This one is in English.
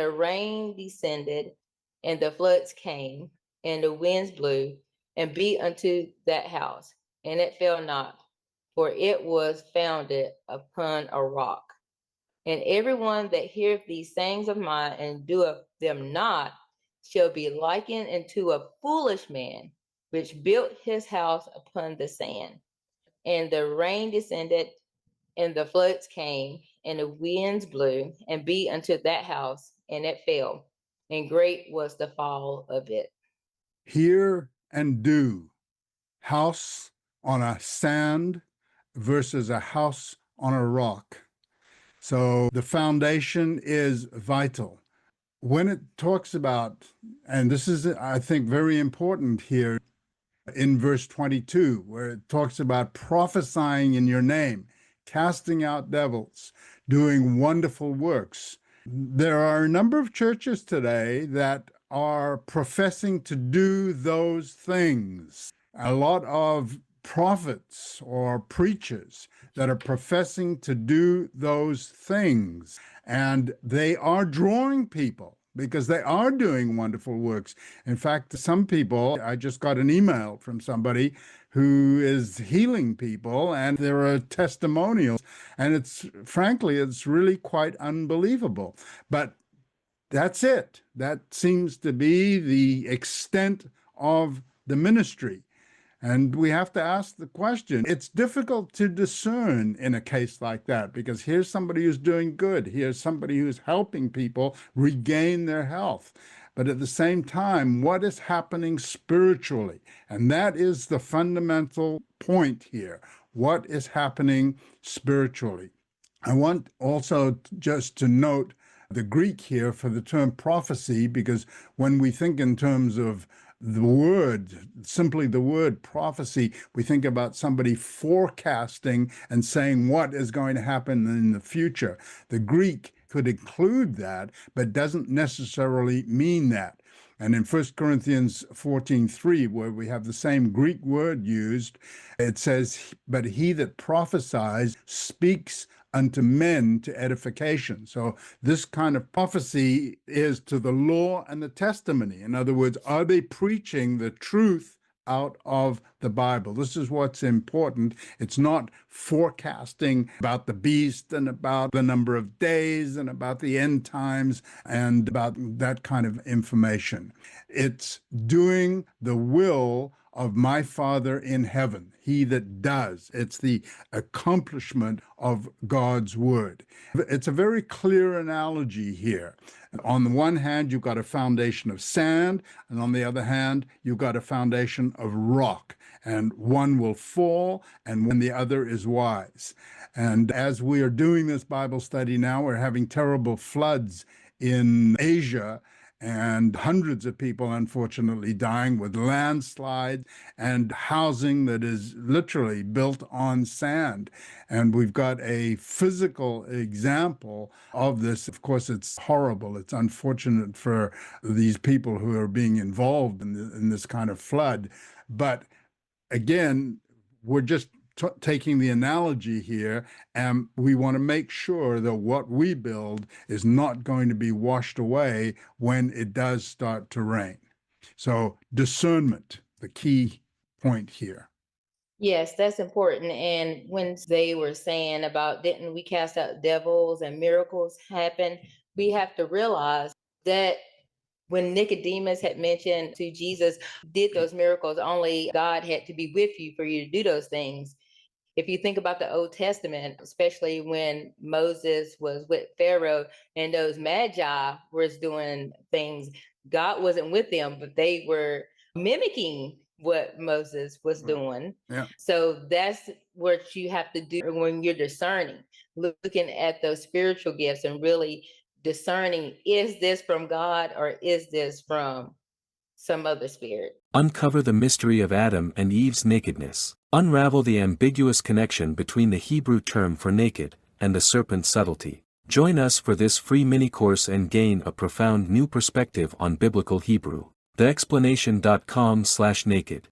the rain descended, and the floods came, and the winds blew, and beat unto that house, and it fell not, for it was founded upon a rock. And everyone that heareth these sayings of mine and doeth them not shall be likened unto a foolish man, which built his house upon the sand. And the rain descended, and the floods came, and the winds blew, and beat unto that house, and it fell, and great was the fall of it. Hear and do. House on a sand versus a house on a rock. So the foundation is vital. When it talks about, and this is, I think, very important here in verse 22, where it talks about prophesying in your name, casting out devils, doing wonderful works. There are a number of churches today that are professing to do those things. A lot of prophets or preachers that are professing to do those things, and they are drawing people because they are doing wonderful works. In fact, some people, I just got an email from somebody who is healing people, and there are testimonials, and it's frankly, it's really quite unbelievable. But that's it. That seems to be the extent of the ministry. And we have to ask the question. It's difficult to discern in a case like that because here's somebody who's doing good. Here's somebody who's helping people regain their health. But at the same time, what is happening spiritually? And that is the fundamental point here. What is happening spiritually? I want also just to note the Greek here for the term prophecy, because when we think in terms of the word, simply the word prophecy, we think about somebody forecasting and saying what is going to happen in the future. The Greek could include that, but doesn't necessarily mean that. And in 1 Corinthians 14:3, where we have the same Greek word used, it says, "But he that prophesies speaks unto men to edification." So this kind of prophecy is to the law and the testimony. In other words, are they preaching the truth out of the Bible? This is what's important. It's not forecasting about the beast and about the number of days and about the end times and about that kind of information. It's doing the will of my Father in heaven, he that does. It's the accomplishment of God's word. It's a very clear analogy here. On the one hand, you've got a foundation of sand, and on the other hand, you've got a foundation of rock, and one will fall, and when the other is wise. And as we are doing this Bible study now, we're having terrible floods in Asia, and hundreds of people, unfortunately, dying with landslides and housing that is literally built on sand. And we've got a physical example of this. Of course, it's horrible. It's unfortunate for these people who are being involved in this kind of flood. But again, we're just taking the analogy here, and we want to make sure that what we build is not going to be washed away when it does start to rain. So discernment, the key point here. Yes, that's important. And when they were saying about didn't we cast out devils and miracles happen, we have to realize that when Nicodemus had mentioned to Jesus, did those miracles, only God had to be with you for you to do those things. If you think about the Old Testament, especially when Moses was with Pharaoh and those magi was doing things, God wasn't with them, but they were mimicking what Moses was doing. Yeah. So that's what you have to do when you're discerning, looking at those spiritual gifts and really discerning, is this from God or is this from some other spirit? Uncover the mystery of Adam and Eve's nakedness. Unravel the ambiguous connection between the Hebrew term for naked and the serpent's subtlety. Join us for this free mini-course and gain a profound new perspective on biblical Hebrew. TheExplanation.com/naked